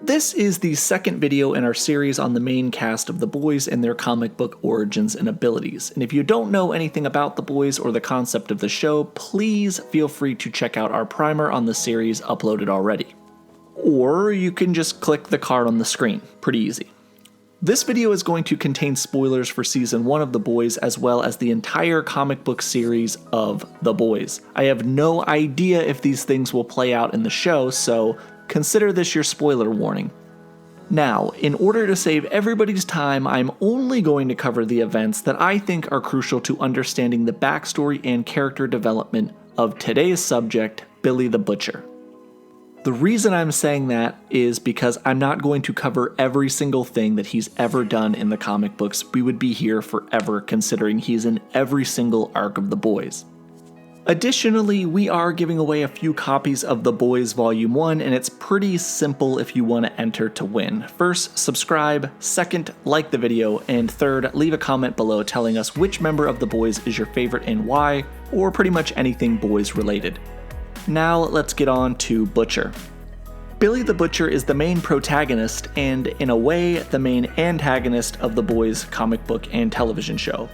This is the second video in our series on the main cast of The Boys and their comic book origins and abilities. And if you don't know anything about The Boys or the concept of the show, please feel free to check out our primer on the series uploaded already. Or you can just click the card on the screen. Pretty easy. This video is going to contain spoilers for Season 1 of The Boys as well as the entire comic book series of The Boys. I have no idea if these things will play out in the show, so consider this your spoiler warning. Now, in order to save everybody's time, I'm only going to cover the events that I think are crucial to understanding the backstory and character development of today's subject, Billy the Butcher. The reason I'm saying that is because I'm not going to cover every single thing that he's ever done in the comic books. We would be here forever considering he's in every single arc of The Boys. Additionally, we are giving away a few copies of The Boys Volume 1, and it's pretty simple if you want to enter to win. First, subscribe, second, like the video, and third, leave a comment below telling us which member of The Boys is your favorite and why, or pretty much anything Boys related. Now let's get on to Butcher. Billy the Butcher is the main protagonist and, in a way, the main antagonist of The Boys comic book and television show.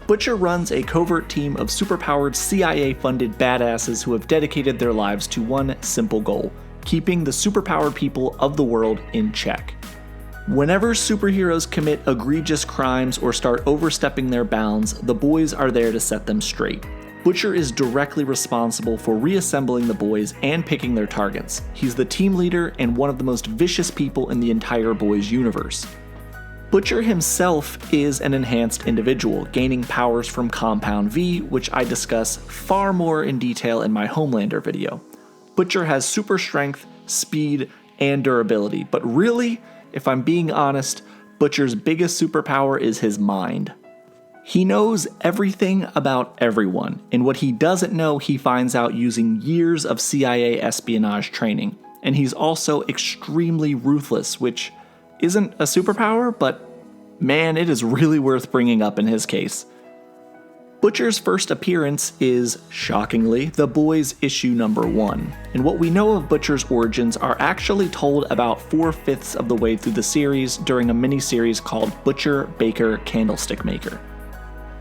Butcher runs a covert team of superpowered CIA-funded badasses who have dedicated their lives to one simple goal: keeping the superpowered people of the world in check. Whenever superheroes commit egregious crimes or start overstepping their bounds, the Boys are there to set them straight. Butcher is directly responsible for reassembling the Boys and picking their targets. He's the team leader and one of the most vicious people in the entire Boys universe. Butcher himself is an enhanced individual, gaining powers from Compound V, which I discuss far more in detail in my Homelander video. Butcher has super strength, speed, and durability, but really, if I'm being honest, Butcher's biggest superpower is his mind. He knows everything about everyone, and what he doesn't know he finds out using years of CIA espionage training. And he's also extremely ruthless, which isn't a superpower, but man, it is really worth bringing up in his case. Butcher's first appearance is, shockingly, The Boys issue number 1, and what we know of Butcher's origins are actually told about 4/5 of the way through the series during a mini-series called Butcher Baker Candlestick Maker.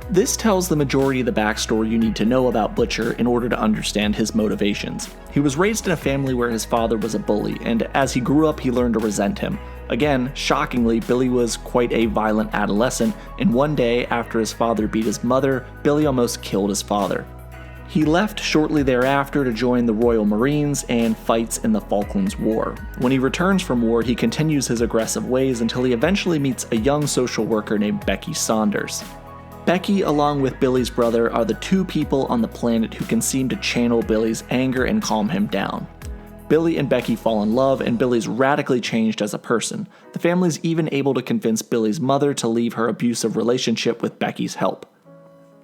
This tells the majority of the backstory you need to know about Butcher in order to understand his motivations. He was raised in a family where his father was a bully, and as he grew up he learned to resent him. Again, shockingly, Billy was quite a violent adolescent, and one day, after his father beat his mother, Billy almost killed his father. He left shortly thereafter to join the Royal Marines and fights in the Falklands War. When he returns from war, he continues his aggressive ways until he eventually meets a young social worker named Becky Saunders. Becky, along with Billy's brother, are the two people on the planet who can seem to channel Billy's anger and calm him down. Billy and Becky fall in love, and Billy's radically changed as a person. The family's even able to convince Billy's mother to leave her abusive relationship with Becky's help.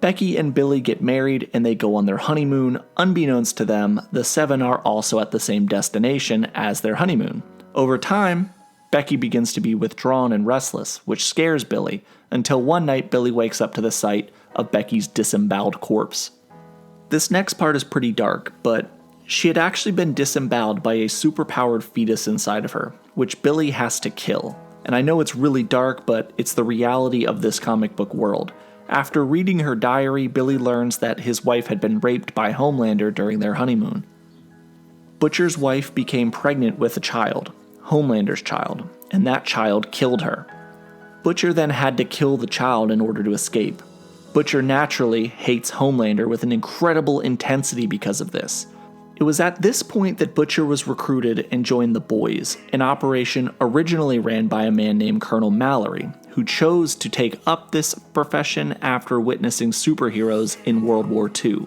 Becky and Billy get married, and they go on their honeymoon. Unbeknownst to them, the seven are also at the same destination as their honeymoon. Over time, Becky begins to be withdrawn and restless, which scares Billy, until one night Billy wakes up to the sight of Becky's disemboweled corpse. This next part is pretty dark, but she had actually been disemboweled by a superpowered fetus inside of her, which Billy has to kill. And I know it's really dark, but it's the reality of this comic book world. After reading her diary, Billy learns that his wife had been raped by Homelander during their honeymoon. Butcher's wife became pregnant with a child, Homelander's child, and that child killed her. Butcher then had to kill the child in order to escape. Butcher naturally hates Homelander with an incredible intensity because of this. It was at this point that Butcher was recruited and joined the Boys, an operation originally ran by a man named Colonel Mallory, who chose to take up this profession after witnessing superheroes in World War II.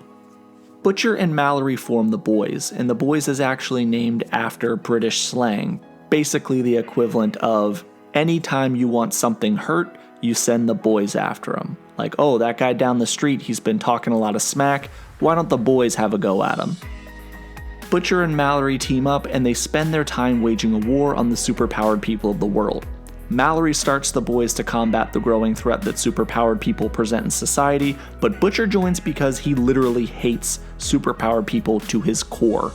Butcher and Mallory form the Boys, and the Boys is actually named after British slang, basically the equivalent of anytime you want something hurt, you send the Boys after him. Like, oh, that guy down the street, he's been talking a lot of smack, why don't the Boys have a go at him? Butcher and Mallory team up and they spend their time waging a war on the superpowered people of the world. Mallory starts the Boys to combat the growing threat that superpowered people present in society, but Butcher joins because he literally hates superpowered people to his core.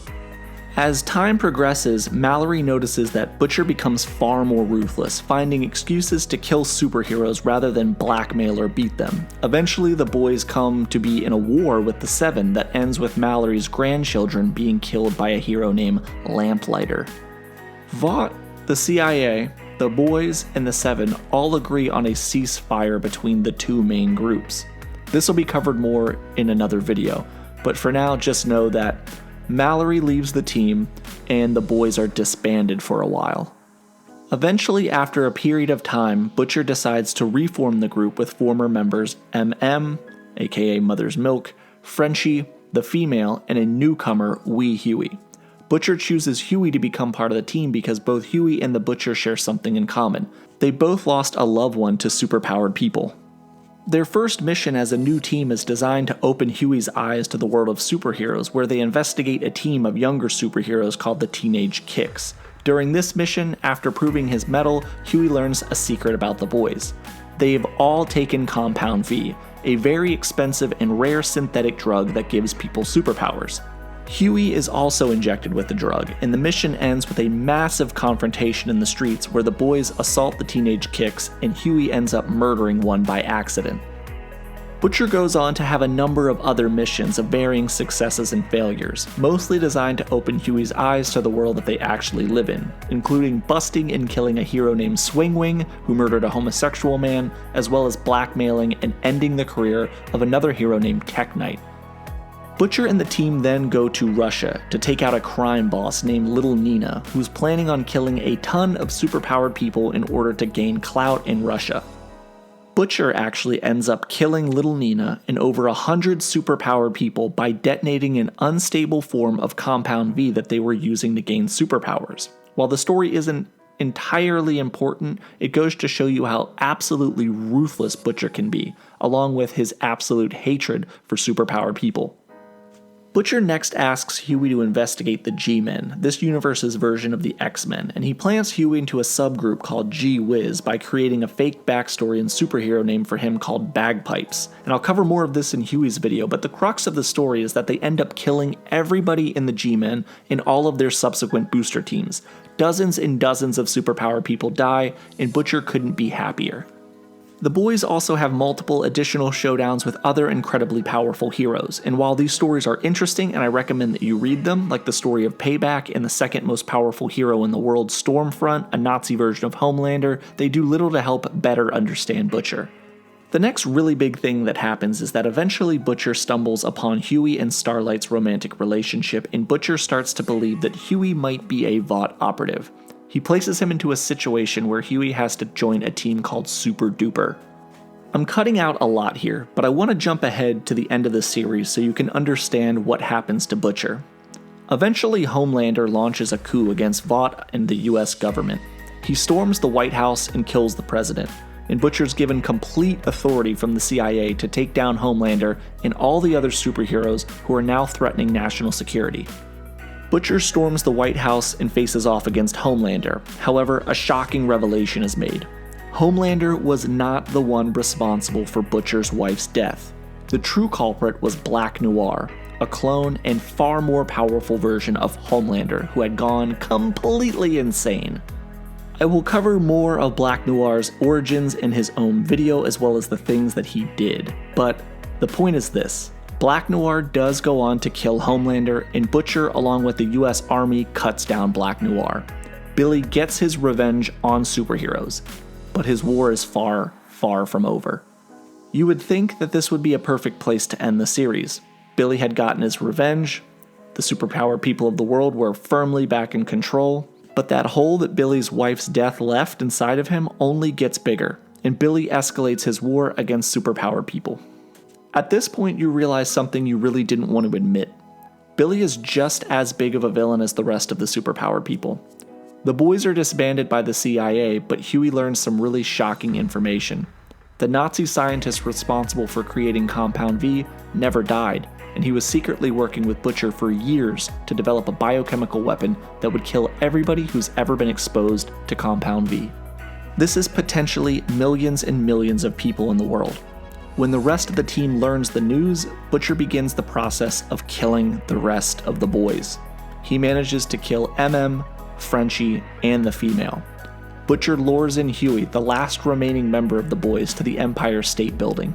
As time progresses, Mallory notices that Butcher becomes far more ruthless, finding excuses to kill superheroes rather than blackmail or beat them. Eventually, the boys come to be in a war with the Seven that ends with Mallory's grandchildren being killed by a hero named Lamplighter. Vought, the CIA, the boys, and the Seven all agree on a ceasefire between the two main groups. This will be covered more in another video, but for now just know that Mallory leaves the team, and the boys are disbanded for a while. Eventually, after a period of time, Butcher decides to reform the group with former members MM, aka Mother's Milk, Frenchie, the female, and a newcomer, Wee Huey. Butcher chooses Huey to become part of the team because both Huey and the Butcher share something in common. They both lost a loved one to superpowered people. Their first mission as a new team is designed to open Huey's eyes to the world of superheroes, where they investigate a team of younger superheroes called the Teenage Kicks. During this mission, after proving his mettle, Huey learns a secret about the boys. They've all taken Compound V, a very expensive and rare synthetic drug that gives people superpowers. Huey is also injected with the drug, and the mission ends with a massive confrontation in the streets where the boys assault the Teenage Kicks and Huey ends up murdering one by accident. Butcher goes on to have a number of other missions of varying successes and failures, mostly designed to open Huey's eyes to the world that they actually live in, including busting and killing a hero named Swingwing, who murdered a homosexual man, as well as blackmailing and ending the career of another hero named Tech Knight. Butcher and the team then go to Russia to take out a crime boss named Little Nina, who's planning on killing a ton of superpowered people in order to gain clout in Russia. Butcher actually ends up killing Little Nina and over 100 superpowered people by detonating an unstable form of Compound V that they were using to gain superpowers. While the story isn't entirely important, it goes to show you how absolutely ruthless Butcher can be, along with his absolute hatred for superpowered people. Butcher next asks Huey to investigate the G-Men, this universe's version of the X-Men, and he plants Huey into a subgroup called G-Wiz by creating a fake backstory and superhero name for him called Bagpipes. And I'll cover more of this in Huey's video, but the crux of the story is that they end up killing everybody in the G-Men and all of their subsequent booster teams. Dozens and dozens of superpowered people die, and Butcher couldn't be happier. The boys also have multiple additional showdowns with other incredibly powerful heroes, and while these stories are interesting and I recommend that you read them, like the story of Payback and the second most powerful hero in the world, Stormfront, a Nazi version of Homelander, they do little to help better understand Butcher. The next really big thing that happens is that eventually Butcher stumbles upon Huey and Starlight's romantic relationship, and Butcher starts to believe that Huey might be a Vought operative. He places him into a situation where Huey has to join a team called Super Duper. I'm cutting out a lot here, but I want to jump ahead to the end of the series so you can understand what happens to Butcher. Eventually, Homelander launches a coup against Vought and the US government. He storms the White House and kills the president, and Butcher's given complete authority from the CIA to take down Homelander and all the other superheroes who are now threatening national security. Butcher storms the White House and faces off against Homelander. However, a shocking revelation is made. Homelander was not the one responsible for Butcher's wife's death. The true culprit was Black Noir, a clone and far more powerful version of Homelander who had gone completely insane. I will cover more of Black Noir's origins in his own video as well as the things that he did, but the point is this. Black Noir does go on to kill Homelander, and Butcher, along with the US Army, cuts down Black Noir. Billy gets his revenge on superheroes, but his war is far, far from over. You would think that this would be a perfect place to end the series. Billy had gotten his revenge, the superpowered people of the world were firmly back in control, but that hole that Billy's wife's death left inside of him only gets bigger, and Billy escalates his war against superpowered people. At this point, you realize something you really didn't want to admit. Billy is just as big of a villain as the rest of the superpowered people. The boys are disbanded by the CIA, but Huey learns some really shocking information. The Nazi scientist responsible for creating Compound V never died, and he was secretly working with Butcher for years to develop a biochemical weapon that would kill everybody who's ever been exposed to Compound V. This is potentially millions and millions of people in the world. When the rest of the team learns the news, Butcher begins the process of killing the rest of the boys. He manages to kill MM, Frenchie, and the female. Butcher lures in Huey, the last remaining member of the boys, to the Empire State Building.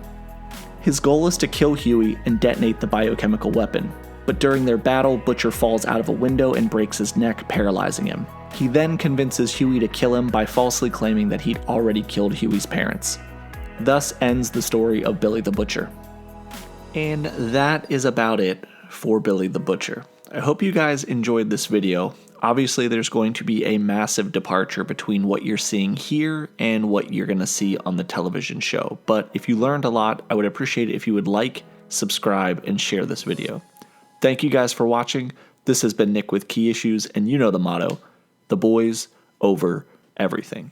His goal is to kill Huey and detonate the biochemical weapon, but during their battle, Butcher falls out of a window and breaks his neck, paralyzing him. He then convinces Huey to kill him by falsely claiming that he'd already killed Huey's parents. Thus ends the story of Billy the Butcher. And that is about it for Billy the Butcher. I hope you guys enjoyed this video. Obviously, there's going to be a massive departure between what you're seeing here and what you're going to see on the television show. But if you learned a lot, I would appreciate it if you would like, subscribe, and share this video. Thank you guys for watching. This has been Nick with Key Issues, and you know the motto, the boys over everything.